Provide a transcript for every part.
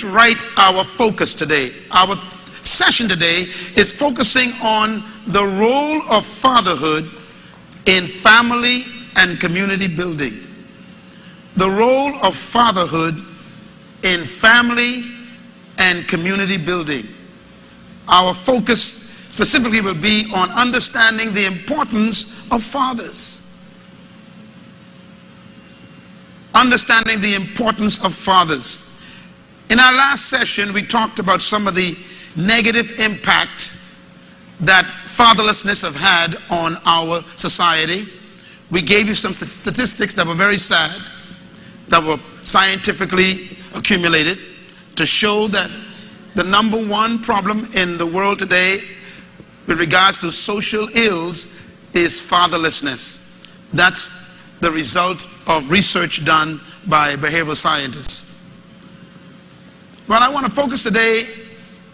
right our focus today. Our session today is focusing on the role of fatherhood in family and community building. The role of fatherhood in family and community building. Our focus specifically will be on understanding the importance of fathers. Understanding the importance of fathers. In our last session, we talked about some of the negative impact that fatherlessness have had on our society. We gave you some statistics that were very sad, that were scientifically accumulated to show that the #1 problem in the world today with regards to social ills is fatherlessness. That's the result of research done by behavioral scientists. Well, I want to focus today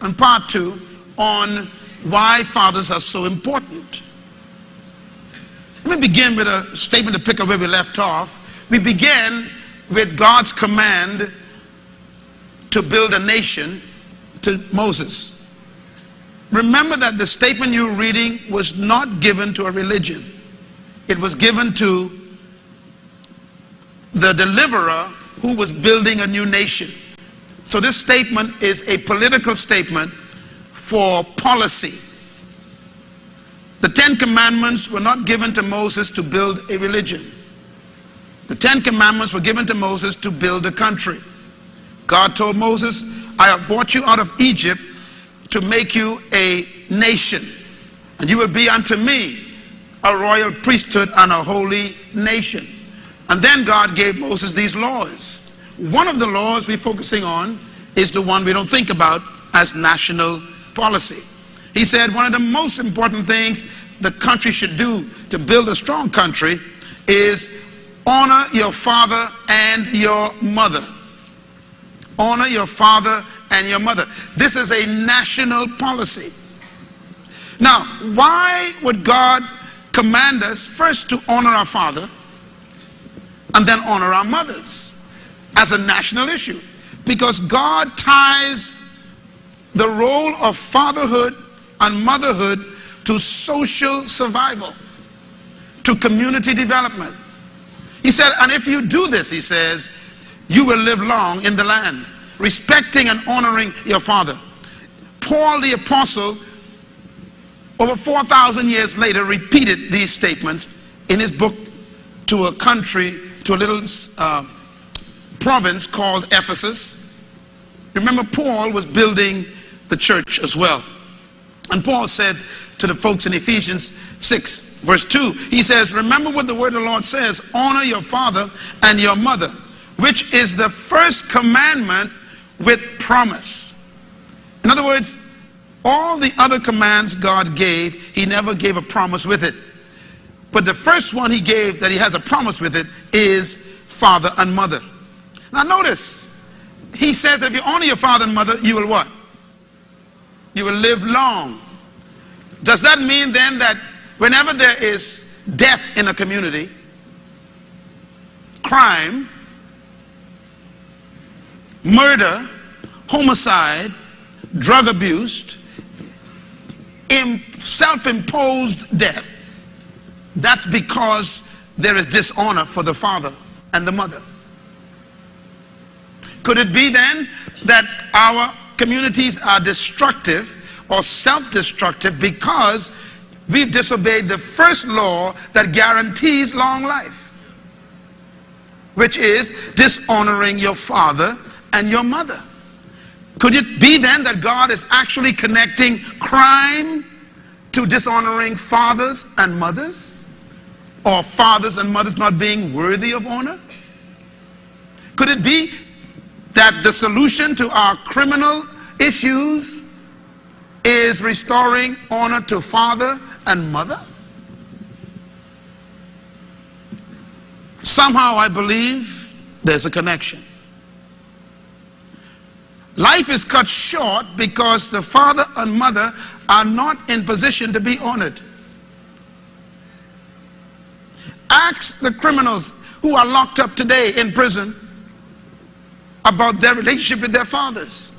on part 2 on why fathers are so important. Let me begin with a statement to pick up where we left off. We began with God's command to build a nation to Moses. Remember that the statement you were reading was not given to a religion. It was given to the deliverer who was building a new nation. So this statement is a political statement for policy. The 10 Commandments were not given to Moses to build a religion. The 10 Commandments were given to Moses to build a country. God told Moses, I have brought you out of Egypt to make you a nation, and you will be unto me a royal priesthood and a holy nation. And then God gave Moses these laws. One of the laws we're focusing on is the one we don't think about as national policy. He said one of the most important things the country should do to build a strong country is honor your father and your mother. Honor your father and your mother. This is a national policy. Now, why would God command us first to honor our father and then honor our mothers as a national issue? Because God ties the role of fatherhood and motherhood to social survival, to community development. He said, and if you do this, he says, you will live long in the land, respecting and honoring your father. Paul the apostle, over 4,000 years later, repeated these statements in his book to a country, to a little province called Ephesus. Remember, Paul was building the church as well. And Paul said to the folks in Ephesians 6 verse 2, he says, remember what the word of the Lord says, honor your father and your mother, which is the first commandment with promise. In other words, all the other commands God gave, he never gave a promise with it. But the first one he gave that he has a promise with it is father and mother. Now notice, he says that if you honor your father and mother, you will what? You will live long. Does that mean then that whenever there is death in a community, crime, murder, homicide, drug abuse, self-imposed death, that's because there is dishonor for the father and the mother? Could it be then that our communities are destructive or self-destructive because we've disobeyed the first law that guarantees long life, which is dishonoring your father and your mother? Could it be then that God is actually connecting crime to dishonoring fathers and mothers, or fathers and mothers not being worthy of honor? Could it be that the solution to our criminal issues is restoring honor to father and mother? Somehow I believe there's a connection. Life is cut short because the father and mother are not in position to be honored. Ask the criminals who are locked up today in prison, about their relationship with their fathers.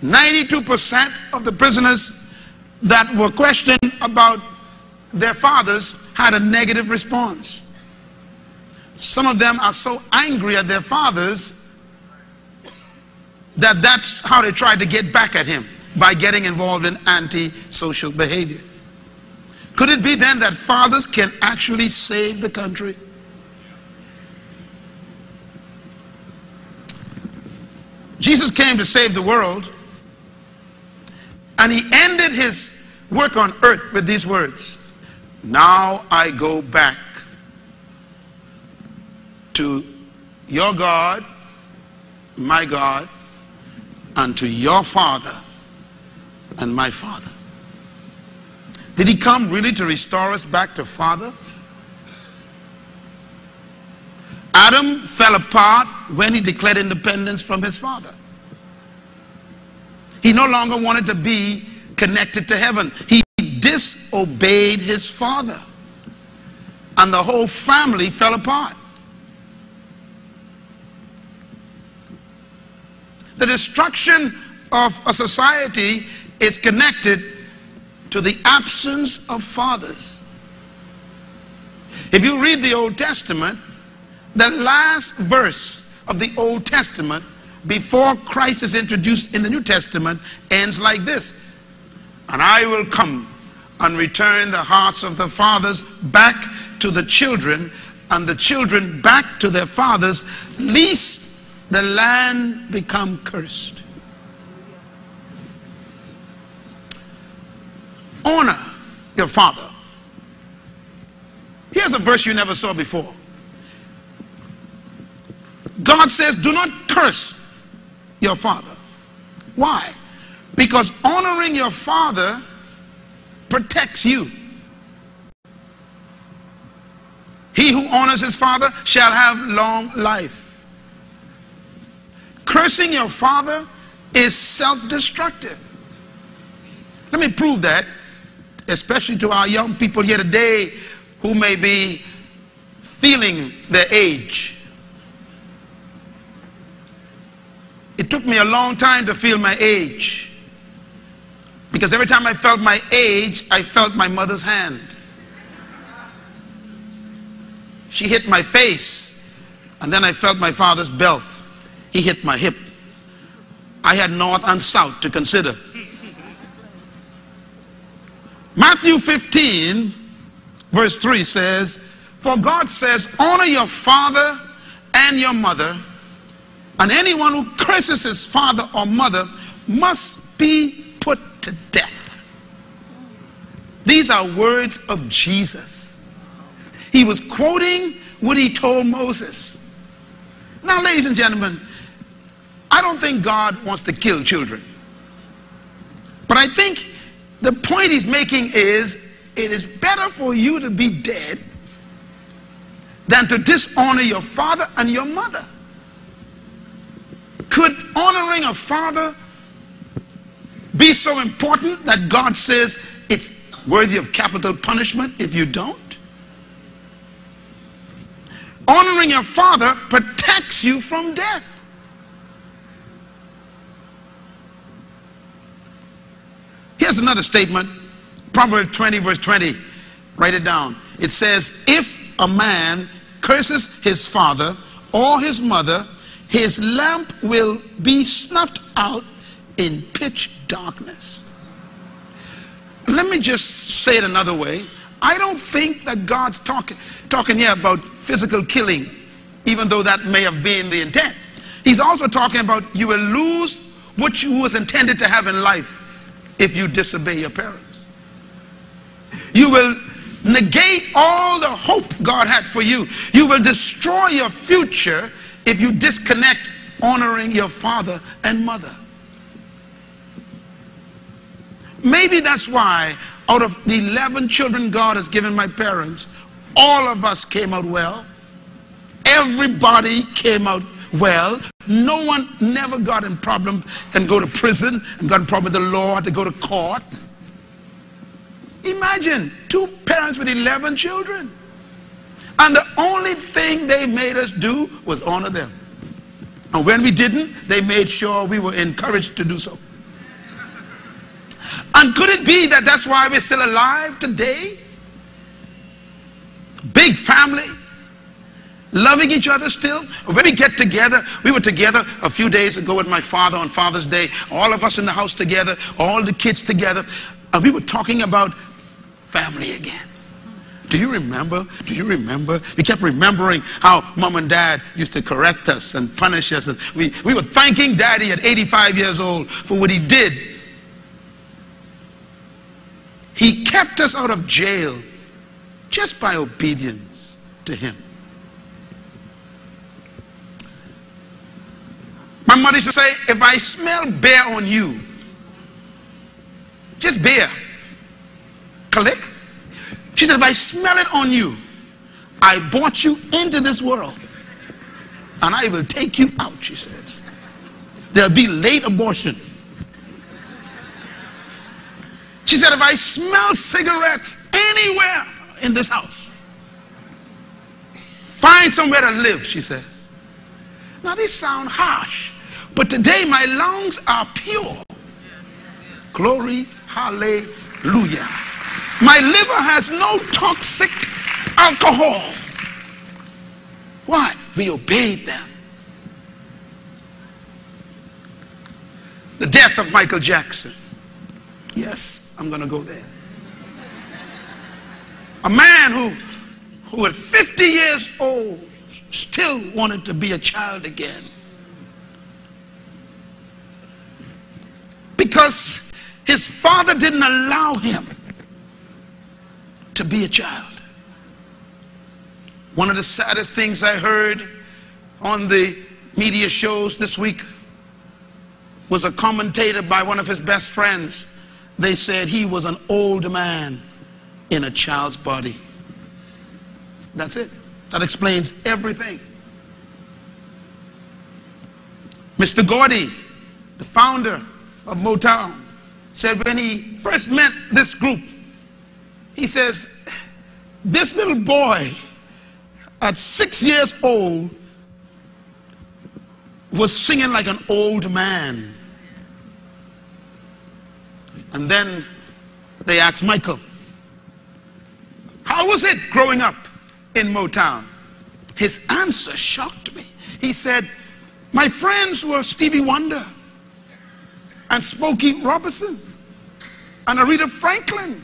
92% of the prisoners that were questioned about their fathers had a negative response. Some of them are so angry at their fathers that that's how they tried to get back at him, by getting involved in anti-social behavior. Could it be then that fathers can actually save the country? Jesus came to save the world, and he ended his work on earth with these words: "Now I go back to your God, my God, and to your Father and my Father." Did he come really to restore us back to Father? Adam fell apart when he declared independence from his father. He no longer wanted to be connected to heaven. He disobeyed his father, and the whole family fell apart. The destruction of a society is connected to the absence of fathers. If you read the Old Testament, the last verse of the Old Testament before Christ is introduced in the New Testament ends like this: "And I will come and return the hearts of the fathers back to the children, and the children back to their fathers, lest the land become cursed." Honor your father. Here's a verse you never saw before. God says, do not curse your father. Why? Because honoring your father protects you. He who honors his father shall have long life. Cursing your father is self-destructive. Let me prove that, especially to our young people here today who may be feeling their age. It took me a long time to feel my age, because every time I felt my age, I felt my mother's hand. She hit my face, and then I felt my father's belt. He hit my hip. I had north and south to consider. Matthew 15 verse 3 says, "For God says, honor your father and your mother, and anyone who curses his father or mother must be put to death." These are words of Jesus. He was quoting what he told Moses. Now, ladies and gentlemen, I don't think God wants to kill children. But I think the point he's making is, it is better for you to be dead than to dishonor your father and your mother. Could honoring a father be so important that God says it's worthy of capital punishment if you don't? Honoring your father protects you from death. Here's another statement, Proverbs 20 verse 20. Write it down. It says, if a man curses his father or his mother, his lamp will be snuffed out in pitch darkness. Let me just say it another way. I don't think that God's talking here about physical killing, even though that may have been the intent. He's also talking about you will lose what you was intended to have in life if you disobey your parents. You will negate all the hope God had for you. You will destroy your future if you disconnect honoring your father and mother. Maybe that's why out of the 11 children God has given my parents, all of us came out well. Everybody came out well. No one never got in problem and go to prison and got in problem with the law, had to go to court. Imagine 2 parents with 11 children. And the only thing they made us do was honor them. And when we didn't, they made sure we were encouraged to do so. And could it be that that's why we're still alive today? Big family, loving each other still. When we get together, we were together a few days ago with my father on Father's Day, all of us in the house together, all the kids together, and we were talking about family again. Do you remember? Do you remember? We kept remembering how mom and dad used to correct us and punish us. And we were thanking daddy at 85 years old for what he did. He kept us out of jail just by obedience to him. My mother used to say, if I smell beer on you, just beer, click. She said, if I smell it on you, I brought you into this world and I will take you out, she says. There'll be late abortion. She said, if I smell cigarettes anywhere in this house, find somewhere to live, she says. Now these sound harsh, but today my lungs are pure. Glory, hallelujah. My liver has no toxic alcohol. Why? We obeyed them. The death of Michael Jackson. Yes, I'm going to go there. A man who at 50 years old still wanted to be a child again. Because his father didn't allow him to be a child. One of the saddest things I heard on the media shows this week was a commentator by one of his best friends. They said he was an old man in a child's body. That's it. That explains everything. Mr. Gordy, the founder of Motown, said when he first met this group, he says, this little boy at 6 years old was singing like an old man. And then they asked Michael, how was it growing up in Motown? His answer shocked me. He said, my friends were Stevie Wonder and Smokey Robinson and Aretha Franklin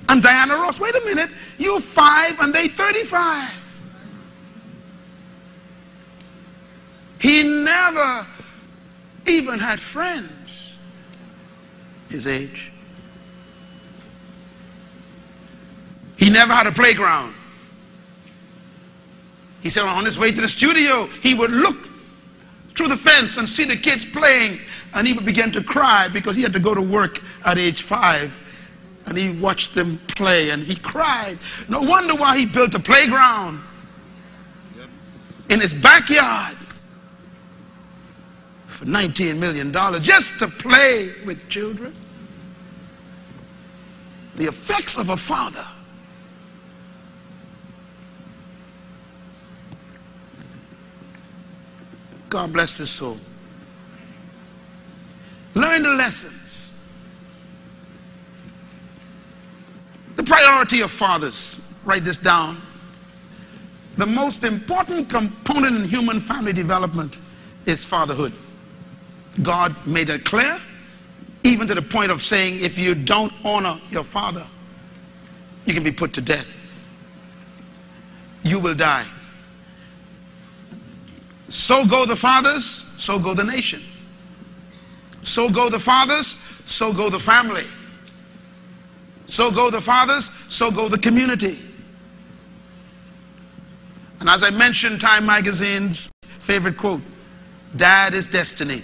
and Diana Ross. Wait a minute, you're 5 and they 35. He never even had friends his age. He never had a playground. He said on his way to the studio, he would look through the fence and see the kids playing, and he would begin to cry because he had to go to work at age 5. And he watched them play and he cried. No wonder why he built a playground in his backyard for $19 million just to play with children. The effects of a father. God bless his soul. Learn the lessons. The priority of fathers, write this down. The most important component in human family development is fatherhood. God made it clear, even to the point of saying, if you don't honor your father, you can be put to death. You will die. So go the fathers, so go the nation. So go the fathers, so go the family. So go the fathers, so go the community. And as I mentioned, Time Magazine's favorite quote, dad is destiny.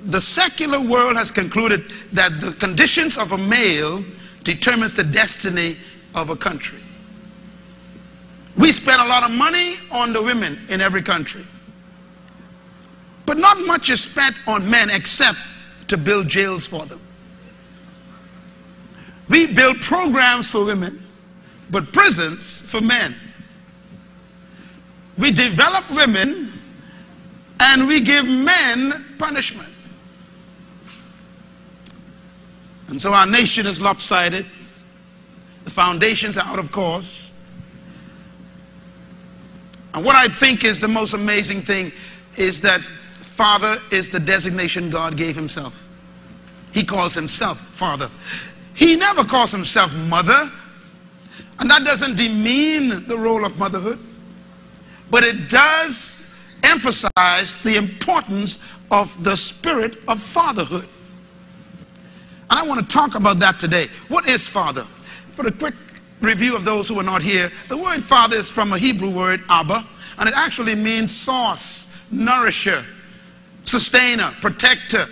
The secular world has concluded that the conditions of a male determines the destiny of a country. We spend a lot of money on the women in every country. But not much is spent on men except to build jails for them. We build programs for women, but prisons for men. we develop women and we give men punishment. And so our nation is lopsided. The foundations are out of course. And what I think is the most amazing thing is that Father is the designation God gave himself. He calls himself Father. He never calls himself Mother. And that doesn't demean the role of motherhood. But it does emphasize the importance of the spirit of fatherhood. And I want to talk about that today. What is father? For a quick review of those who are not here, the word father is from a Hebrew word, Abba, and it actually means source, nourisher, sustainer, protector.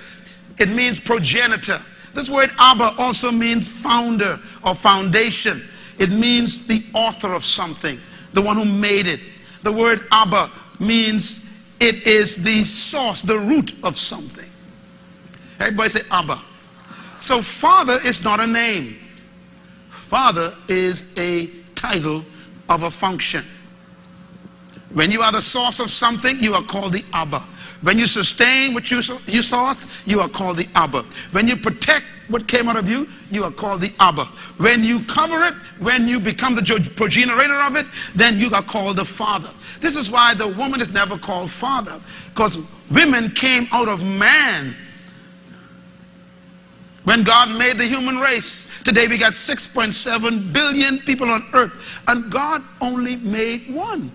It means progenitor. This word Abba also means founder or foundation. It means the author of something, the one who made it. The word Abba means it is the source, the root of something. Everybody say Abba. So father is not a name. Father is a title of a function. When you are the source of something, you are called the Abba. When you sustain what you source, you are called the Abba. When you protect what came out of you, you are called the Abba. When you cover it, when you become the progenitor of it, then you are called the Father. This is why the woman is never called Father, because women came out of man. When God made the human race, today we got 6.7 billion people on earth, and God only made one.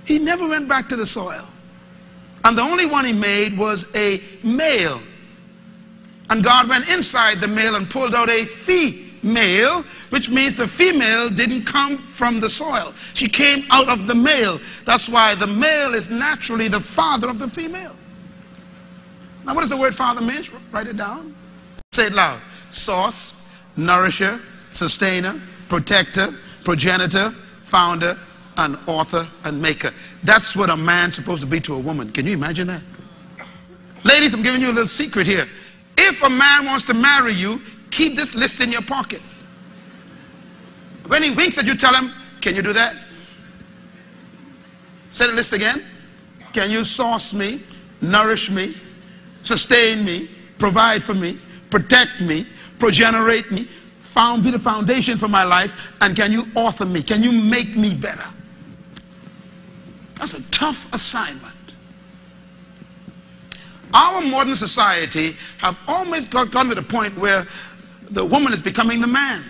He never went back to the soil. And the only one he made was a male. And God went inside the male and pulled out a female, which means the female didn't come from the soil. She came out of the male. That's why the male is naturally the father of the female. Now, what does the word father mean? Write it down. Say it loud. Source, nourisher, sustainer, protector, progenitor, founder, and author and maker. That's what a man's supposed to be to a woman. Can you imagine that? Ladies, I'm giving you a little secret here. If a man wants to marry you, keep this list in your pocket. When he winks at you, tell him, can you do that? Say the list again. Can you source me, nourish me, sustain me, provide for me, protect me, progenerate me, be the foundation for my life, and can you author me? Can you make me better? That's a tough assignment. Our modern society have almost gotten to the point where the woman is becoming the man.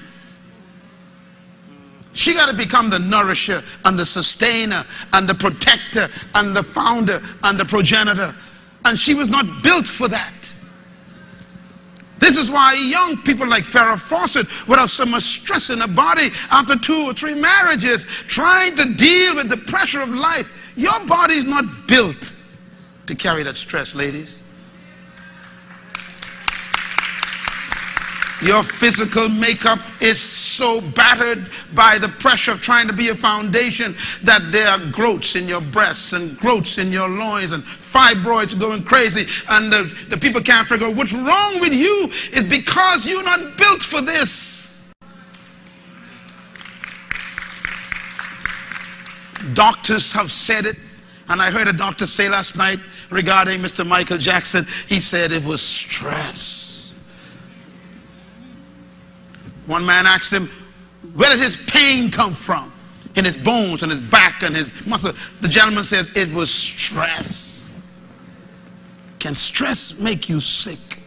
She got to become the nourisher and the sustainer and the protector and the founder and the progenitor. And she was not built for that. This is why young people like Farrah Fawcett would have so much stress in her body after 2 or 3 marriages, trying to deal with the pressure of life. Your body's not built to carry that stress, ladies. Your physical makeup is so battered by the pressure of trying to be a foundation that there are growths in your breasts and growths in your loins and fibroids going crazy, and the people can't figure out what's wrong with you. Is because you're not built for this. Doctors have said it, and I heard a doctor say last night regarding Mr. Michael Jackson, he said it was stress. One man asked him, where did his pain come from? In his bones and his back and his muscle. The gentleman says, it was stress. Can stress make you sick?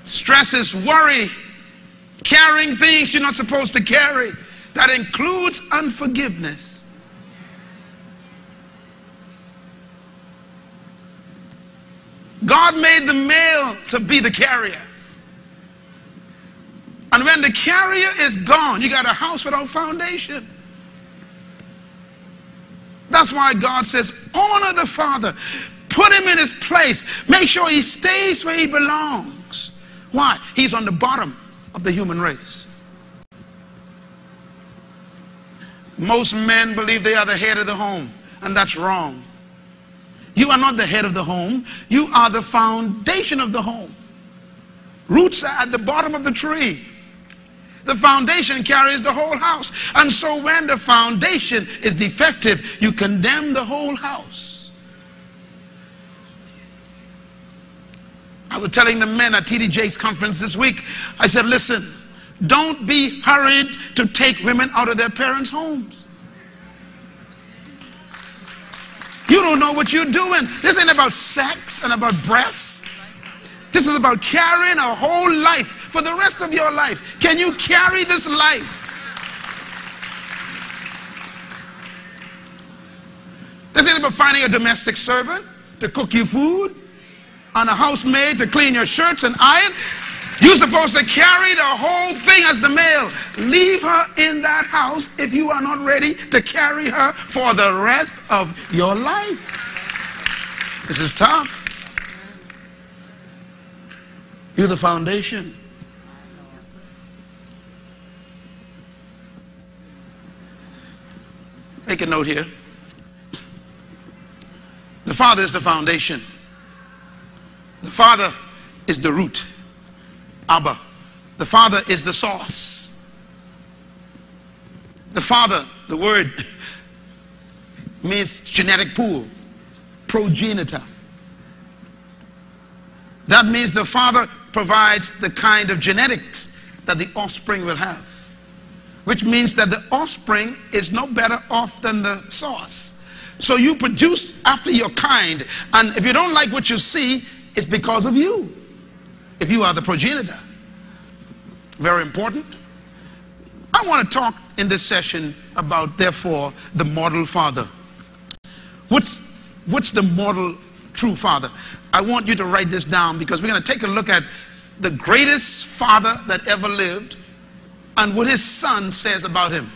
Stress is worry, carrying things you're not supposed to carry. That includes unforgiveness. God made the male to be the carrier. And when the carrier is gone, you got a house without foundation. That's why God says, honor the father. Put him in his place. Make sure he stays where he belongs. Why? He's on the bottom of the human race. Most men believe they are the head of the home, and that's wrong. You are not the head of the home. You are the foundation of the home. Roots are at the bottom of the tree. The foundation carries the whole house. And so when the foundation is defective, you condemn the whole house. I was telling the men at TD Jakes' conference this week, I said, listen, don't be hurried to take women out of their parents' homes. You don't know what you're doing. This ain't about sex and about breasts. This is about carrying a whole life for the rest of your life. Can you carry this life? This ain't about finding a domestic servant to cook you food and a housemaid to clean your shirts and iron. You're supposed to carry the whole thing as the male. Leave her in that house if you are not ready to carry her for the rest of your life. This is tough. You're the foundation. Make a note here. The Father is the foundation. The Father is the root. Abba. The Father is the source. The Father, the word means genetic pool, progenitor. That means the Father provides the kind of genetics that the offspring will have, which means that the offspring is no better off than the source. So you produce after your kind, and if you don't like what you see, it's because of you, if you are the progenitor. Very important. I want to talk in this session about, therefore, the model father. What's the model true father? I want you to write this down, because we're going to take a look at the greatest father that ever lived and what his son says about him.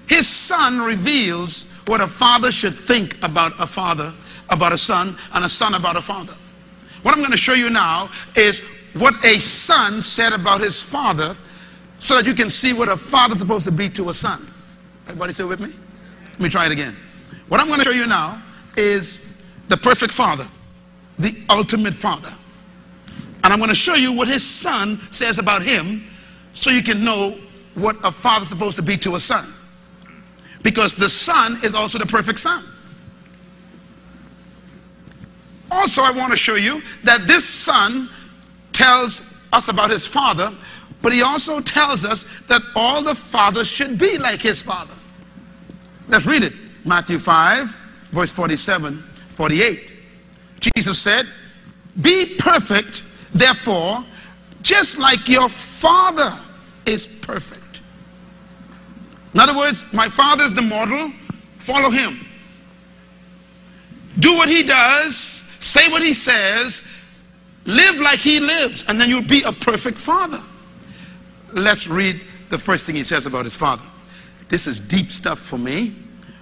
His son reveals what a father should think about a father, about a son, and a son about a father. What I'm going to show you now is what a son said about his father, so that you can see what a father's supposed to be to a son. Everybody still with me? Let me try it again. What I'm going to show you now is the perfect father, the ultimate father. And I'm going to show you what his son says about him, so you can know what a father's supposed to be to a son. Because the son is also the perfect son. Also, I want to show you that this son tells us about his father, but he also tells us that all the fathers should be like his father. Let's read it. Matthew 5, verse 47, 48. Jesus said, "Be perfect, therefore, just like your Father is perfect." In other words, my Father is the model. Follow him. Do what he does. Say what he says. Live like he lives. And then you'll be a perfect father. Let's read the first thing he says about his father. This is deep stuff for me.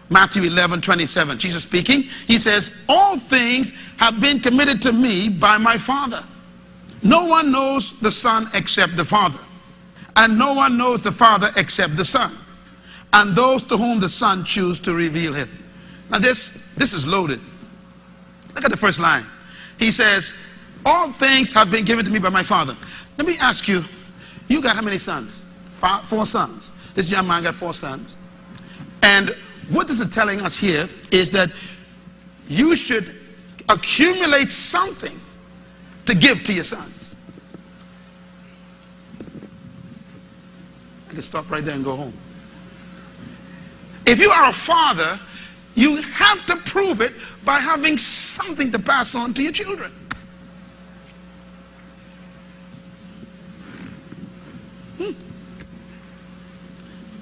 Matthew 11, 27. Jesus speaking. He says, "All things have been committed to me by my Father. No one knows the Son except the Father. And no one knows the Father except the Son, and those to whom the Son chooses to reveal him." Now this is loaded. Look at the first line. He says, "All things have been given to me by my Father." Let me ask you, you got how many sons? Four sons. This young man got 4 sons. And what this is telling us here is that you should accumulate something to give to your sons. I can stop right there and go home. If you are a father, you have to prove it by having something to pass on to your children.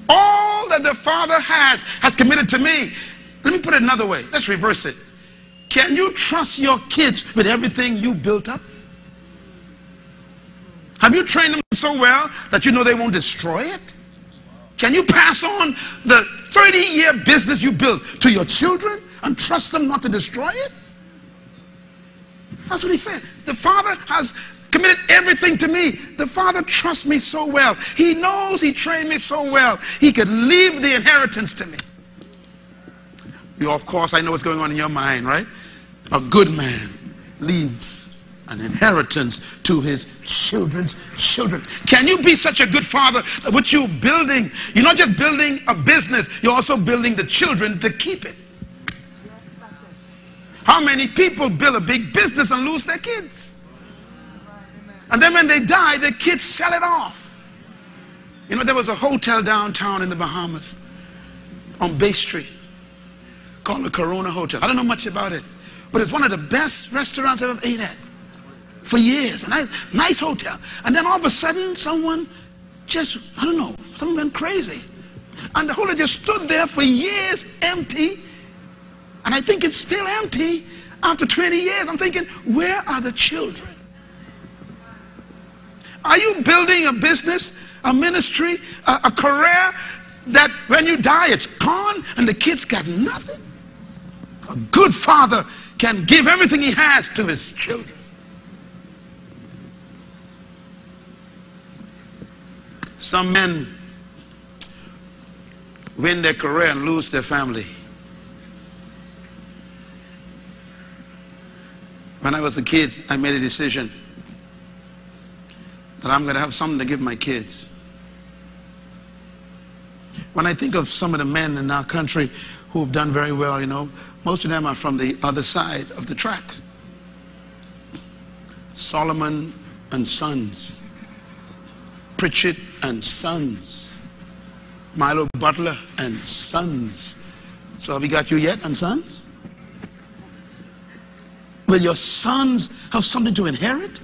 All that the Father has committed to me. Let me put it another way. Let's reverse it. Can you trust your kids with everything you built up? Have you trained them so well that you know they won't destroy it? Can you pass on the 30-year business you built to your children and trust them not to destroy it? That's what he said. The Father has committed everything to me. The Father trusts me so well. He knows he trained me so well. He could leave the inheritance to me. You, of course, I know what's going on in your mind, right? A good man leaves an inheritance to his children's children. Can you be such a good father that what you're building, you're not just building a business, you're also building the children to keep it? How many people build a big business and lose their kids? And then when they die, their kids sell it off. You know, there was a hotel downtown in the Bahamas on Bay Street called the Corona Hotel. I don't know much about it, but it's one of the best restaurants I've ever ate at for years. A nice hotel. And then all of a sudden, someone just, I don't know, someone went crazy. And the hotel just stood there for years empty. And I think it's still empty after 20 years. I'm thinking, where are the children? Are you building a business, a ministry, a career that when you die it's gone and the kids got nothing? A good father can give everything he has to his children. Some men win their career and lose their family. When I was a kid, I made a decision that I'm going to have something to give my kids. When I think of some of the men in our country who have done very well, you know, most of them are from the other side of the track. Solomon and Sons, Pritchett and Sons, Milo Butler and Sons. So have you got you yet and sons? Will your sons have something to inherit?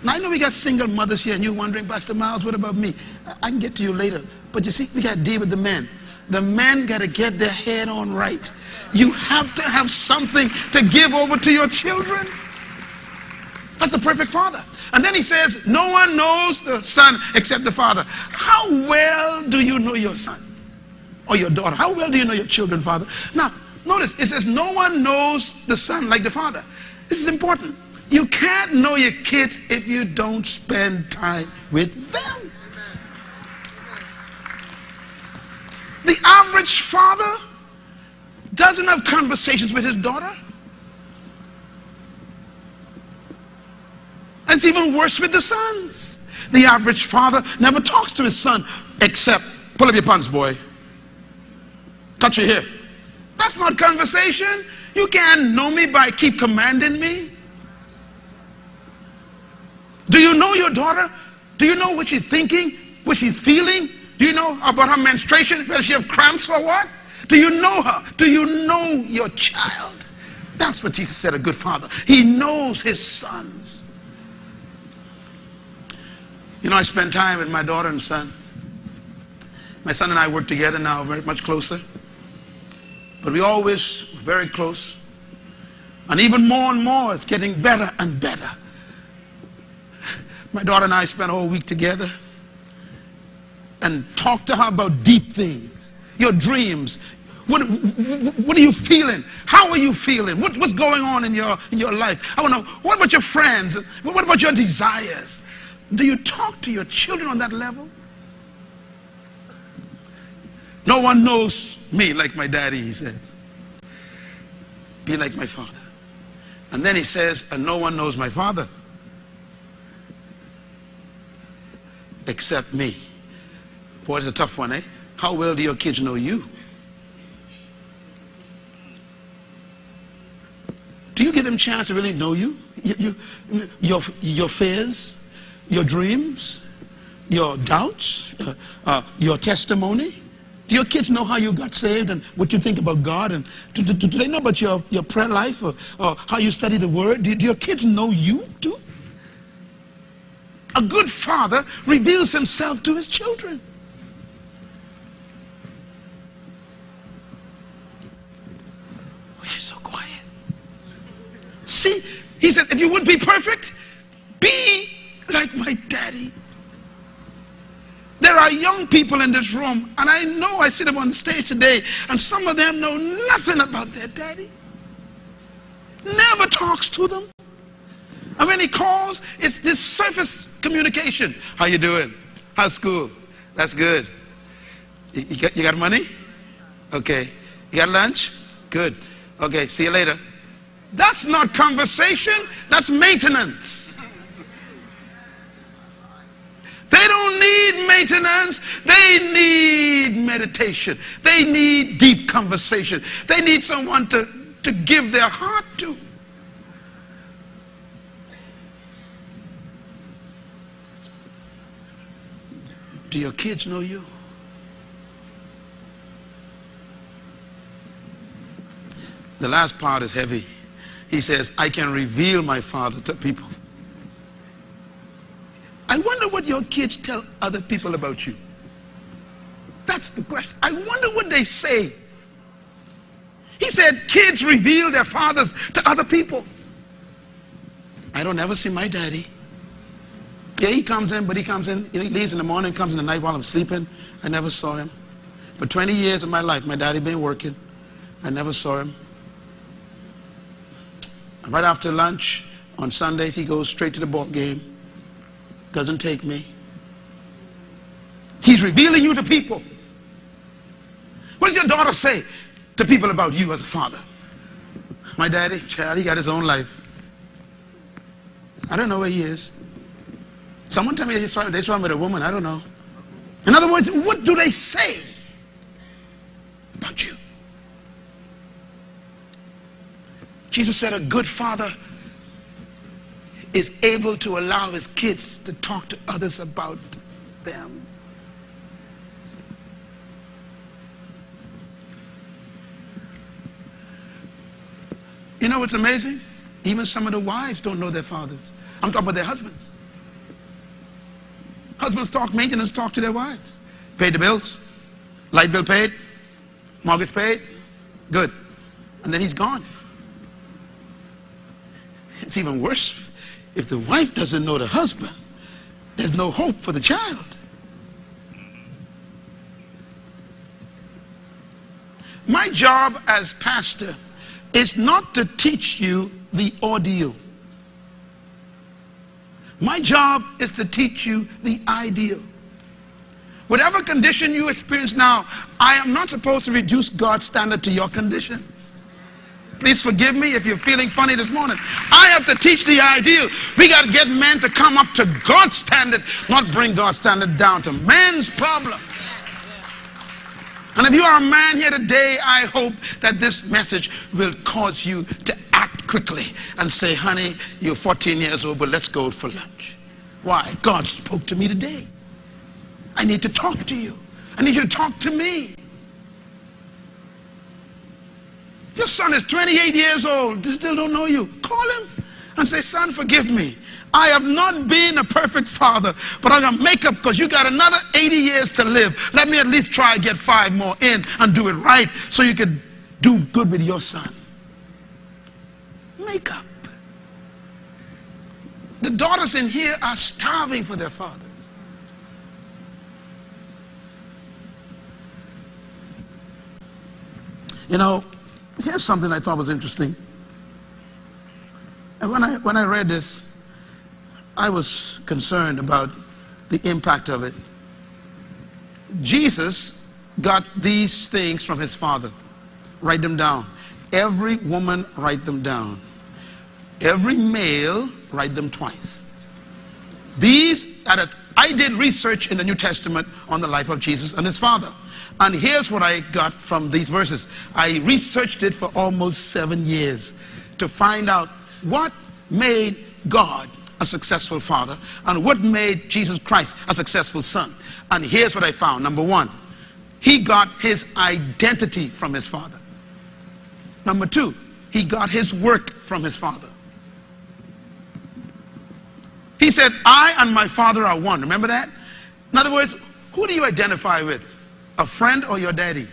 Now, I know we got single mothers here and you're wondering, Pastor Myles, what about me? I can get to you later. But you see, we got to deal with the men. The men got to get their head on right. You have to have something to give over to your children. That's the perfect father. And then he says, no one knows the son except the father. How well do you know your son or your daughter? How well do you know your children, father? Now, notice, it says no one knows the son like the father. This is important. You can't know your kids if you don't spend time with them. The average father doesn't have conversations with his daughter. And it's even worse with the sons. The average father never talks to his son except, pull up your pants, boy. Touch your hair. That's not conversation. You can't know me by keep commanding me. Do you know your daughter? Do you know what she's thinking, what she's feeling? Do you know about her menstruation, whether she have cramps or what? Do you know her? Do you know your child? That's what Jesus said, a good father. He knows his sons. You know, I spend time with my daughter and son. My son and I work together now, very much closer. But we always very close. And even more and more, it's getting better and better. My daughter and I spent a whole week together and talked to her about deep things, your dreams. What are you feeling? How are you feeling? What's going on in your life? I want to know, what about your friends? What about your desires? Do you talk to your children on that level? No one knows me like my daddy, he says. Be like my father. And then he says, and no one knows my father except me. Boy, it's a tough one, eh? How well do your kids know you? Do you give them a chance to really know you? Your fears, your dreams, your doubts, your testimony? Do your kids know how you got saved and what you think about God? And do they know about your prayer life or how you study the Word? Do your kids know you too? A good father reveals himself to his children. Oh, you're so quiet. See, he said, if you would be perfect, be like my daddy. There are young people in this room, and I know I see them on the stage today, and some of them know nothing about their daddy. Never talks to them. And when he calls, it's this surface communication. How you doing? How's school? That's good. You got money? Okay. You got lunch? Good. Okay, see you later. That's not conversation, that's maintenance. They don't need maintenance, they need meditation. They need deep conversation. They need someone to give their heart to. Do your kids know you? The last part is heavy. He says, I can reveal my Father to people. I wonder what your kids tell other people about you. That's the question. I wonder what they say. He said kids reveal their fathers to other people. I don't ever see my daddy. Yeah, he comes in, but he comes in, he leaves in the morning, comes in the night while I'm sleeping. I never saw him. For 20 years of my life, my daddy been working. I never saw him. Right after lunch, on Sundays, he goes straight to the ball game. Doesn't take me. He's revealing you to people. What does your daughter say to people about you as a father? My daddy, child, he got his own life. I don't know where he is. Someone tell me they saw him with a woman. I don't know. In other words, what do they say about you? Jesus said a good father is able to allow his kids to talk to others about them. You know what's amazing? Even some of the wives don't know their fathers. I'm talking about their husbands. Husbands talk maintenance, talk to their wives. Pay the bills. Light bill paid. Mortgage paid. Good. And then he's gone. It's even worse if the wife doesn't know the husband. There's no hope for the child. My job as pastor is not to teach you the ordeal. My job is to teach you the ideal. Whatever condition you experience now, I am not supposed to reduce God's standard to your conditions. Please forgive me if you're feeling funny this morning. I have to teach the ideal. We got to get men to come up to God's standard, not bring God's standard down to man's problems. And if you are a man here today, I hope that this message will cause you to act quickly and say, honey, you're 14 years old, but let's go for lunch. Why? God spoke to me today. I need to talk to you. I need you to talk to me. Your son is 28 years old, they still don't know you. Call him and say, son, forgive me. I have not been a perfect father, but I'm going to make up because you got another 80 years to live. Let me at least try and get 5 more in and do it right so you can do good with your son. Make up. The daughters in here are starving for their fathers. You know, here's something I thought was interesting. And when I read this, I was concerned about the impact of it. Jesus got these things from his father. Write them down. Every woman, write them down. Every male, write them twice. I did research in the New Testament on the life of Jesus and his father. And here's what I got from these verses. I researched it for almost 7 years to find out what made God a successful father and what made Jesus Christ a successful son. And here's what I found. Number one, he got his identity from his father. Number two, he got his work from his father. He said, I and my father are one. Remember that? In other words, who do you identify with? A friend or your daddy?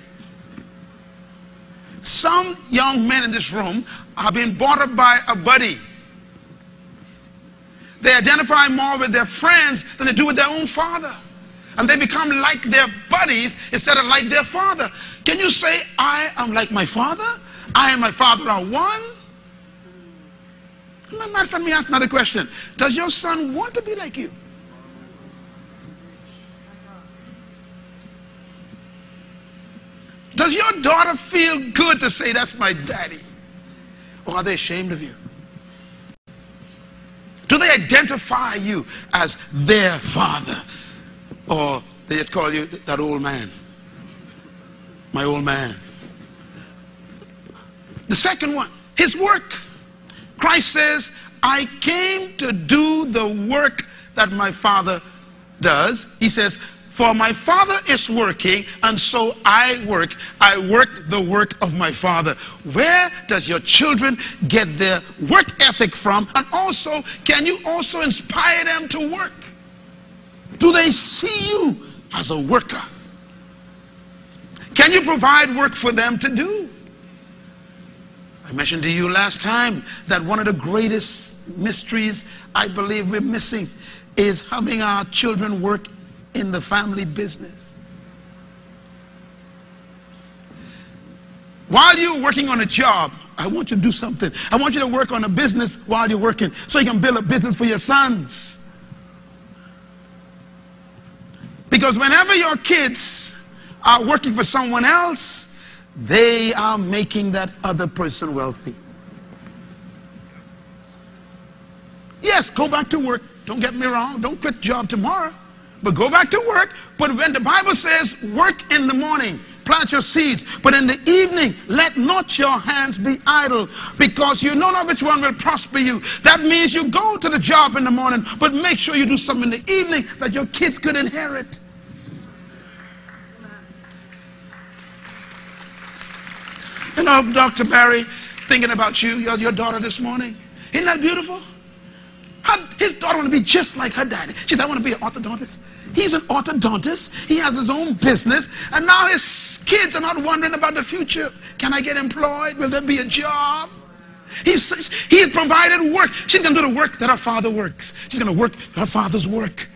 Some young men in this room have been brought up by a buddy. They identify more with their friends than they do with their own father. And they become like their buddies instead of like their father. Can you say, I am like my father? I and my father are one? Matter of fact, let me ask another question. Does your son want to be like you? Does your daughter feel good to say, that's my daddy? Or are they ashamed of you? Do they identify you as their father? Or they just call you that old man? My old man. The second one, his work. Christ says, I came to do the work that my Father does. He says, for my Father is working, and so I work. I work the work of my Father. Where does your children get their work ethic from? And also, can you also inspire them to work? Do they see you as a worker? Can you provide work for them to do? I mentioned to you last time that one of the greatest mysteries I believe we're missing is having our children work in the family business. While you're working on a job, I want you to do something. I want you to work on a business while you're working so you can build a business for your sons. Because whenever your kids are working for someone else, they are making that other person wealthy. Yes, go back to work. Don't get me wrong. Don't quit job tomorrow. But go back to work. But when the Bible says work in the morning, plant your seeds. But in the evening, let not your hands be idle, because you know not which one will prosper you. That means you go to the job in the morning, but make sure you do something in the evening that your kids could inherit. You know, Dr. Barry, thinking about you, your daughter this morning. Isn't that beautiful? His daughter want to be just like her daddy. She said, I want to be an orthodontist. He's an orthodontist. He has his own business. And now his kids are not wondering about the future. Can I get employed? Will there be a job? He's provided work. She's going to do the work that her father works. She's going to work her father's work.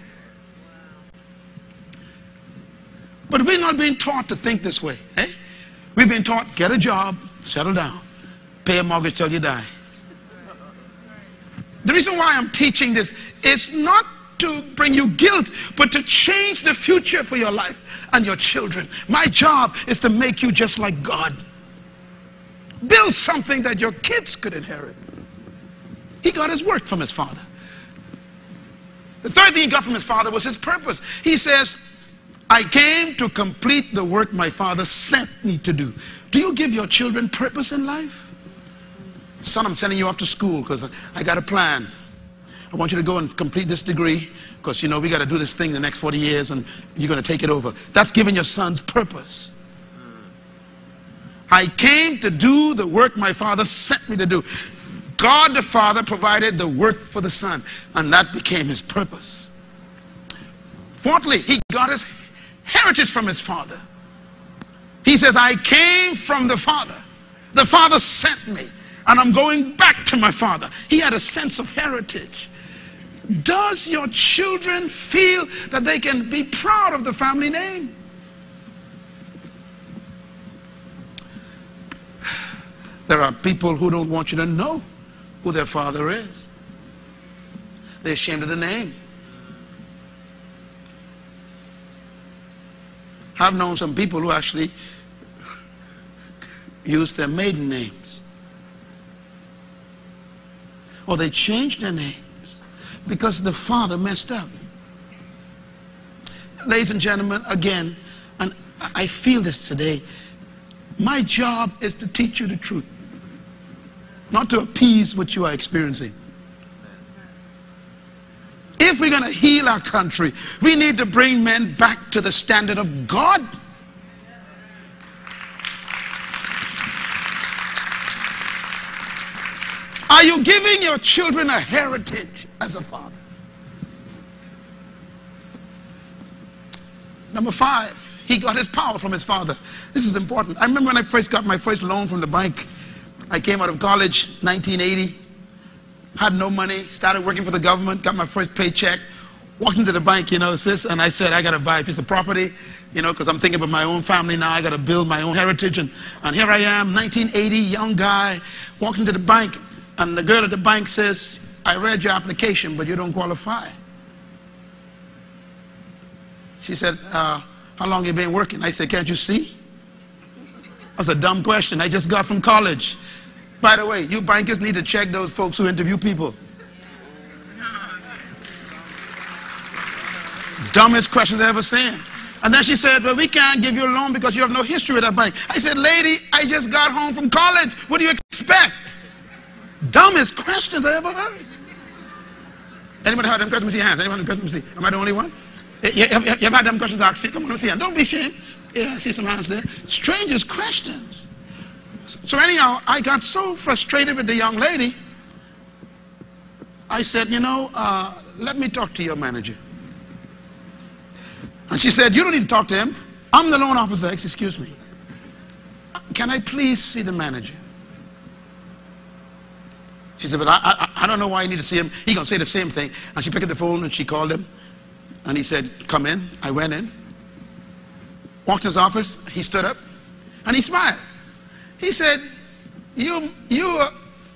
But we're not being taught to think this way. Eh? We've been taught, get a job, settle down, pay a mortgage till you die. The reason why I'm teaching this is not to bring you guilt, but to change the future for your life and your children. My job is to make you just like God. Build something that your kids could inherit. He got his work from his father. The third thing he got from his father was his purpose. He says, I came to complete the work my Father sent me to do. Do you give your children purpose in life? Son, I'm sending you off to school because I got a plan. I want you to go and complete this degree because, you know, we got to do this thing the next 40 years and you're going to take it over. That's giving your sons purpose. I came to do the work my Father sent me to do. God the Father provided the work for the Son, and that became his purpose. Fourthly, he got his heritage from his Father. He says, I came from the Father. The Father sent me, and I'm going back to my Father. He had a sense of heritage. Does your children feel that they can be proud of the family name? There are people who don't want you to know who their father is. They're ashamed of the name. I've known some people who actually use their maiden names. Or they changed their names because the father messed up. Ladies and gentlemen, again, and I feel this today, my job is to teach you the truth, not to appease what you are experiencing. If we're going to heal our country, we need to bring men back to the standard of God. Are you giving your children a heritage as a father? Number 5, he got his power from his father. This is important. I remember when I first got my first loan from the bank. I came out of college, 1980. Had no money, started working for the government, got my first paycheck, walked into the bank, you know, sis, and I said, I got to buy a piece of property, you know, because I'm thinking about my own family now. I got to build my own heritage. And here I am, 1980, young guy, walking to the bank, and the girl at the bank says, I read your application, but you don't qualify. She said, how long you been working? I said, can't you see? That's a dumb question. I just got from college. By the way, you bankers need to check those folks who interview people. Dumbest questions I ever seen. And then she said, well, we can't give you a loan because you have no history with that bank. I said, lady, I just got home from college. What do you expect? Dumbest questions I ever heard. Anybody heard them questions? Let me see your hands. Anyone have questions? Let me see. Am I the only one? You ever had them questions asked? Come on, let me see your hand. Don't be ashamed. Yeah, I see some hands there. Strangest questions. So anyhow, I got so frustrated with the young lady. I said, you know, let me talk to your manager. And she said, you don't need to talk to him. I'm the loan officer. Excuse me. Can I please see the manager? She said, but I don't know why you need to see him. He's going to say the same thing. And she picked up the phone and she called him. And he said, come in. I went in. Walked in his office. He stood up. And he smiled. He said, you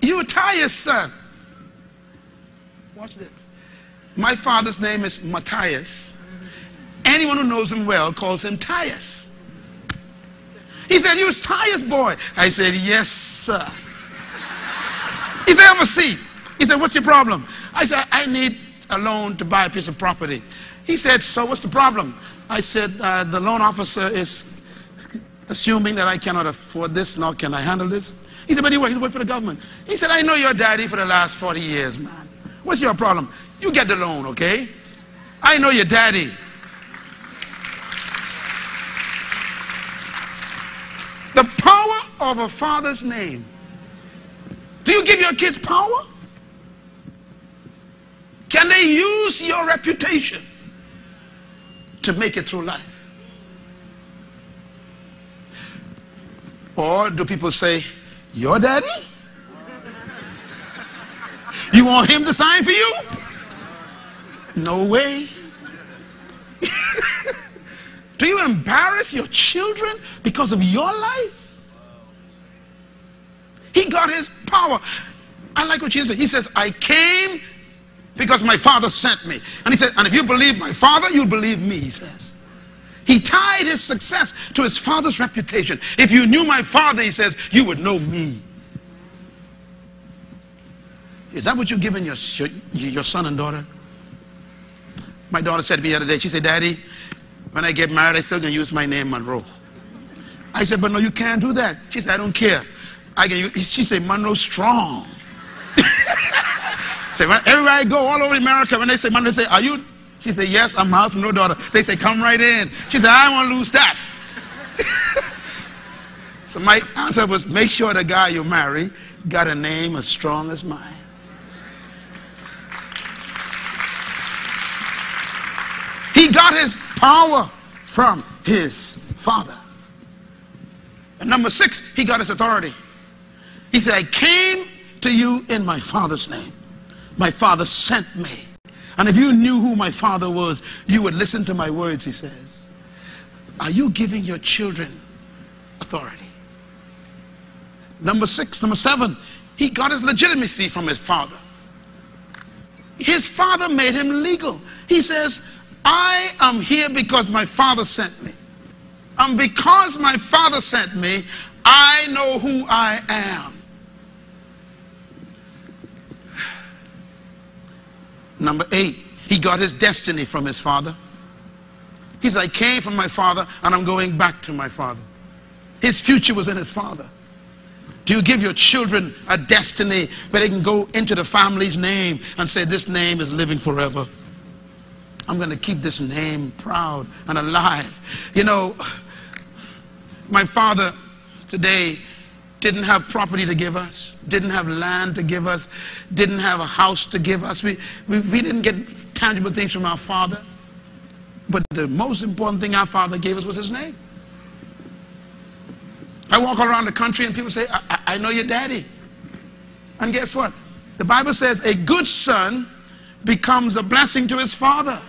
Matthias' son. Watch this. My father's name is Matthias. Anyone who knows him well calls him Tias. He said, you Tias boy. I said, yes, sir. He said, have a seat. He said, what's your problem? I said, I need a loan to buy a piece of property. He said, so what's the problem? I said, the loan officer is assuming that I cannot afford this, nor can I handle this. He said, but he works for the government. He said, I know your daddy for the last 40 years, man. What's your problem? You get the loan, okay? I know your daddy. The power of a father's name. Do you give your kids power? Can they use your reputation to make it through life? Or do people say, your daddy? You want him to sign for you? No way. Do you embarrass your children because of your life? He got his power. I like what Jesus said. He says, I came because my father sent me. And he said, and if you believe my father, you'll believe me, he says. He tied his success to his father's reputation. If you knew my father, he says, you would know me. Is that what you're giving your son and daughter? My daughter said to me the other day, she said, Daddy, when I get married, I still going to use my name, Munroe. I said, but no, you can't do that. She said, I don't care. She said, Munroe strong. So everywhere I go, all over America, when they say Munroe, they say, are you? She said, yes, I'm Myles Munroe daughter. They say, come right in. She said, I don't want to lose that. So my answer was, make sure the guy you marry got a name as strong as mine. He got his power from his father. And number 6, he got his authority. He said, I came to you in my father's name. My father sent me. And if you knew who my father was, you would listen to my words, he says. Are you giving your children authority? Number 7, he got his legitimacy from his father. His father made him legal. He says, I am here because my father sent me. And because my father sent me, I know who I am. Number 8, he got his destiny from his father. He said, I came from my father and I'm going back to my father. His future was in his father. Do you give your children a destiny where they can go into the family's name and say, this name is living forever? I'm going to keep this name proud and alive. You know, my father today didn't have property to give us, didn't have land to give us, didn't have a house to give us. We didn't get tangible things from our father. But the most important thing our father gave us was his name. I walk around the country and people say, I know your daddy. And guess what? The Bible says a good son becomes a blessing to his father.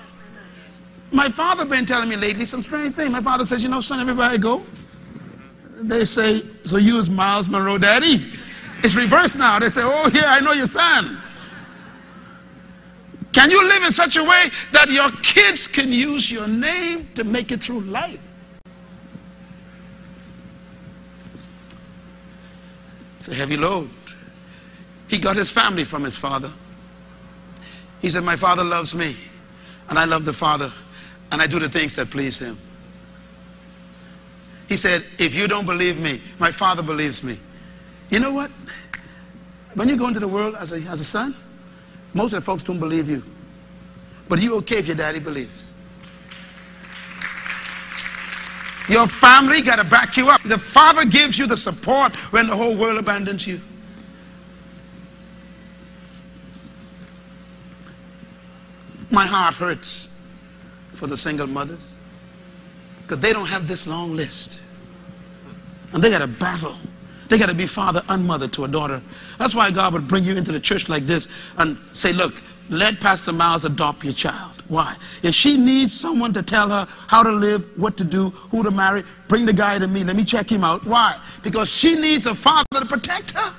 My father been telling me lately some strange thing. My father says, you know, son, everywhere I go, they say, so you is Myles Munroe daddy? It's reversed now. They say, oh yeah, I know your son. Can you live in such a way that your kids can use your name to make it through life? It's a heavy load. He got his family from his father. He said, my father loves me, and I love the Father, and I do the things that please him. He said, if you don't believe me, my Father believes me. You know what? When you go into the world as a son, most of the folks don't believe you. But you okay if your daddy believes. Your family got to back you up. The Father gives you the support when the whole world abandons you. My heart hurts for the single mothers, because they don't have this long list. And they got to battle. They got to be father and mother to a daughter. That's why God would bring you into the church like this and say, look, let Pastor Myles adopt your child. Why? If she needs someone to tell her how to live, what to do, who to marry, bring the guy to me. Let me check him out. Why? Because she needs a father to protect her.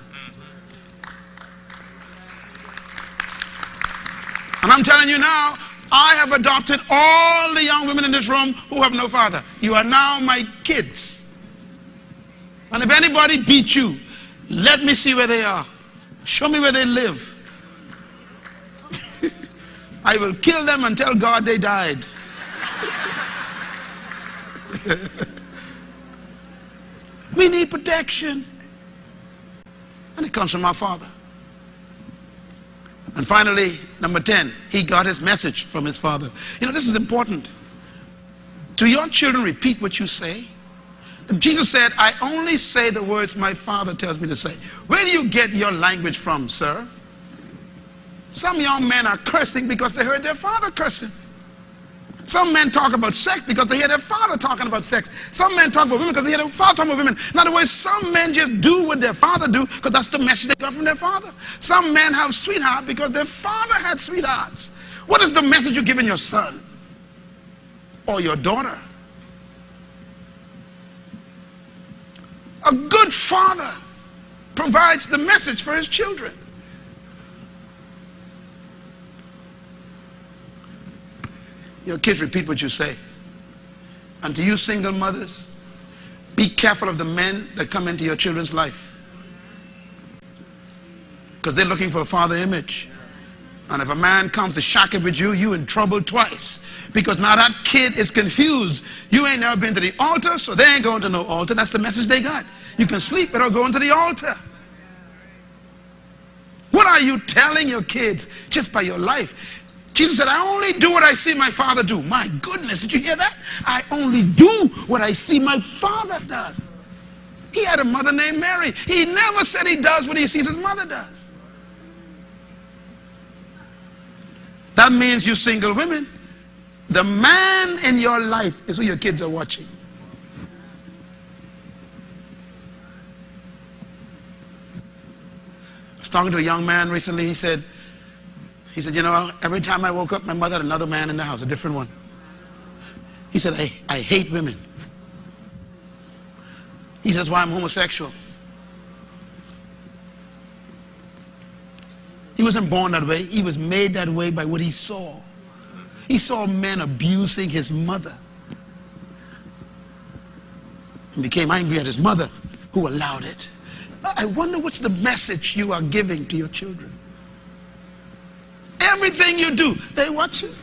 And I'm telling you now, I have adopted all the young women in this room who have no father. You are now my kids. And if anybody beats you, let me see where they are. Show me where they live. I will kill them and tell God they died. We need protection. And it comes from our Father. And finally, number 10, he got his message from his father. You know, this is important. To your children, repeat what you say. Jesus said, I only say the words my Father tells me to say. Where do you get your language from, sir? Some young men are cursing because they heard their father cursing. Some men talk about sex because they hear their father talking about sex. Some men talk about women because they hear their father talking about women. In other words, some men just do what their father do because that's the message they got from their father. Some men have sweethearts because their father had sweethearts. What is the message you're giving your son or your daughter? A good father provides the message for his children. Your kids repeat what you say. And to you single mothers, be careful of the men that come into your children's life. Because they're looking for a father image. And if a man comes to shack it with you, you in trouble twice. Because now that kid is confused. You ain't never been to the altar, so they ain't going to no altar. That's the message they got. You can sleep without going to the altar. What are you telling your kids just by your life? Jesus said, I only do what I see my Father do. My goodness, did you hear that? I only do what I see my Father does. He had a mother named Mary. He never said he does what he sees his mother does. That means you single women, the man in your life is who your kids are watching. I was talking to a young man recently. He said, you know, every time I woke up, my mother had another man in the house, a different one. He said, I hate women. He says, why I'm homosexual. He wasn't born that way. He was made that way by what he saw. He saw men abusing his mother. And became angry at his mother, who allowed it. I wonder what's the message you are giving to your children. Everything you do, they watch it.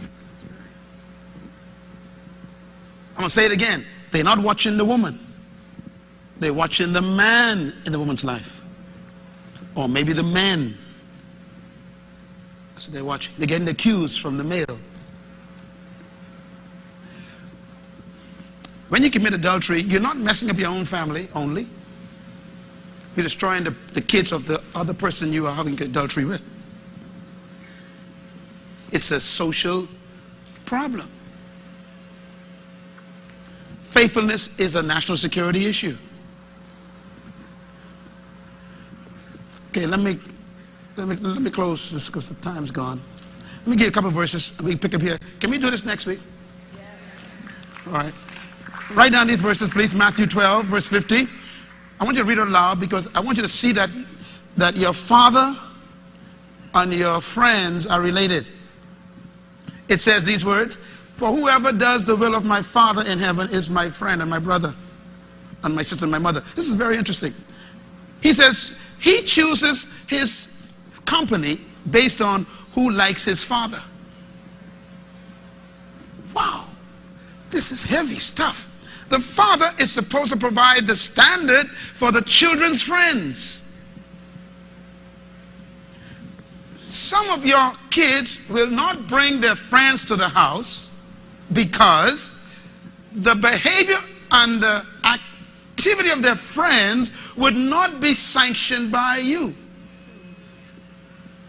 I'm going to say it again. They're not watching the woman. They're watching the man in the woman's life. Or maybe the man. So they're watching. They're getting the cues from the male. When you commit adultery, you're not messing up your own family only. You're destroying the kids of the other person you are having adultery with. It's a social problem. Faithfulness is a national security issue. Okay, let me close this because the time's gone. Let me give you a couple of verses. We pick up here. Can we do this next week? All right. Write down these verses, please. Matthew 12, verse 50. I want you to read it aloud because I want you to see that your father and your friends are related. It says these words, for whoever does the will of my Father in heaven is my friend and my brother and my sister and my mother. This is very interesting. He says he chooses his company based on who likes his father. Wow, this is heavy stuff. The father is supposed to provide the standard for the children's friends. Some of your kids will not bring their friends to the house because the behavior and the activity of their friends would not be sanctioned by you.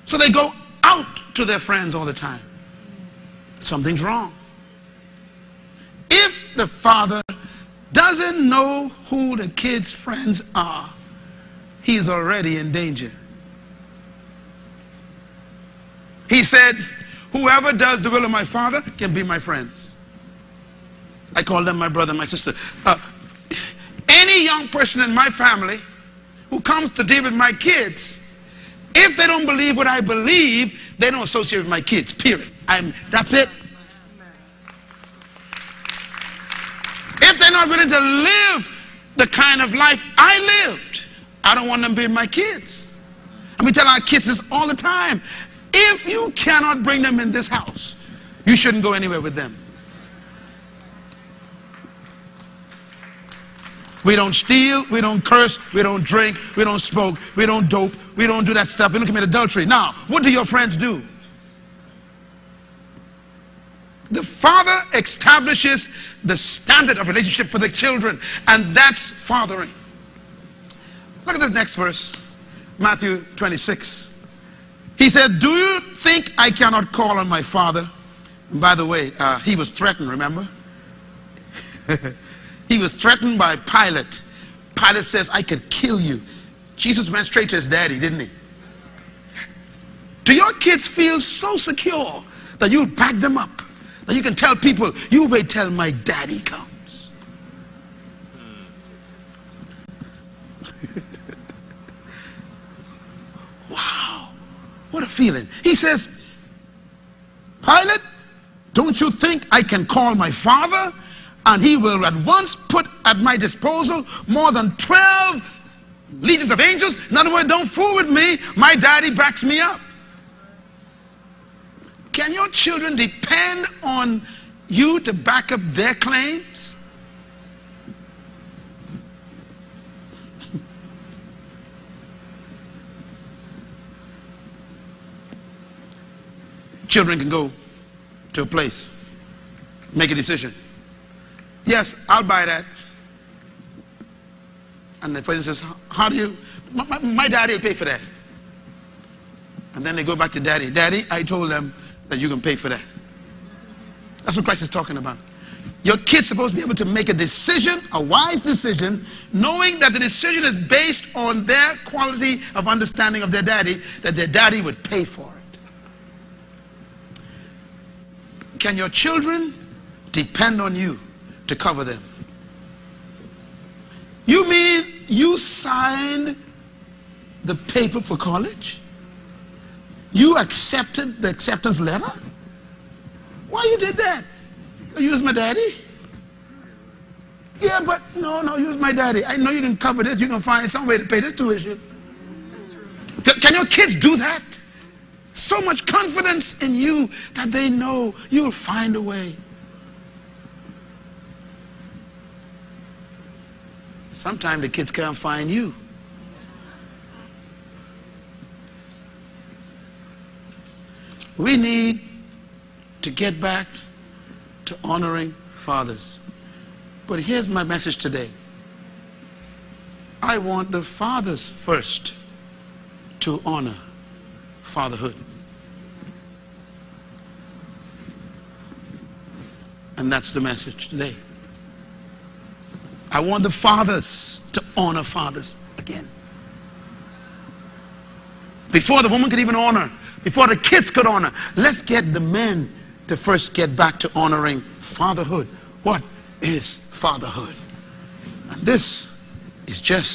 So they go out to their friends all the time. Something's wrong. If the father doesn't know who the kids' friends are, he's already in danger. He said, whoever does the will of my father can be my friends. I call them my brother, my sister. Any young person in my family who comes to deal with my kids, if they don't believe what I believe, they don't associate with my kids, period. That's it. If they're not willing to live the kind of life I lived, I don't want them being my kids. And we tell our kids this all the time. If you cannot bring them in this house, you shouldn't go anywhere with them. We don't steal, we don't curse, we don't drink, we don't smoke, we don't dope, we don't do that stuff, we don't commit adultery. Now, what do your friends do? The father establishes the standard of relationship for the children, and that's fathering. Look at this next verse, Matthew 26. He said, do you think I cannot call on my father? And by the way, he was threatened, remember? He was threatened by Pilate. Pilate says, I could kill you. Jesus went straight to his daddy, didn't he? Do your kids feel so secure that you'll back them up? That you can tell people, you wait till my daddy comes. Wow, what a feeling. He says, Pilate, don't you think I can call my father and he will at once put at my disposal more than 12 legions of angels? In other words, don't fool with me. My daddy backs me up. Can your children depend on you to back up their claims? Children can go to a place, make a decision. Yes, I'll buy that. And the person says, how do you, my daddy will pay for that. And then they go back to daddy. Daddy, I told them that you can pay for that. That's what Christ is talking about. Your kid's supposed to be able to make a decision, a wise decision, knowing that the decision is based on their quality of understanding of their daddy, that their daddy would pay for it. Can your children depend on you to cover them? You mean you signed the paper for college? You accepted the acceptance letter? Why you did that? Use my daddy? Yeah, but no, use my daddy. I know you can cover this. You can find some way to pay this tuition. Can your kids do that? So much confidence in you that they know you'll find a way. Sometimes the kids can't find you. We need to get back to honoring fathers. But here's my message today. I want the fathers first to honor fatherhood. And that's the message today. I want the fathers to honor fathers again. Before the woman could even honor, before the kids could honor, let's get the men to first get back to honoring fatherhood. What is fatherhood? And this is just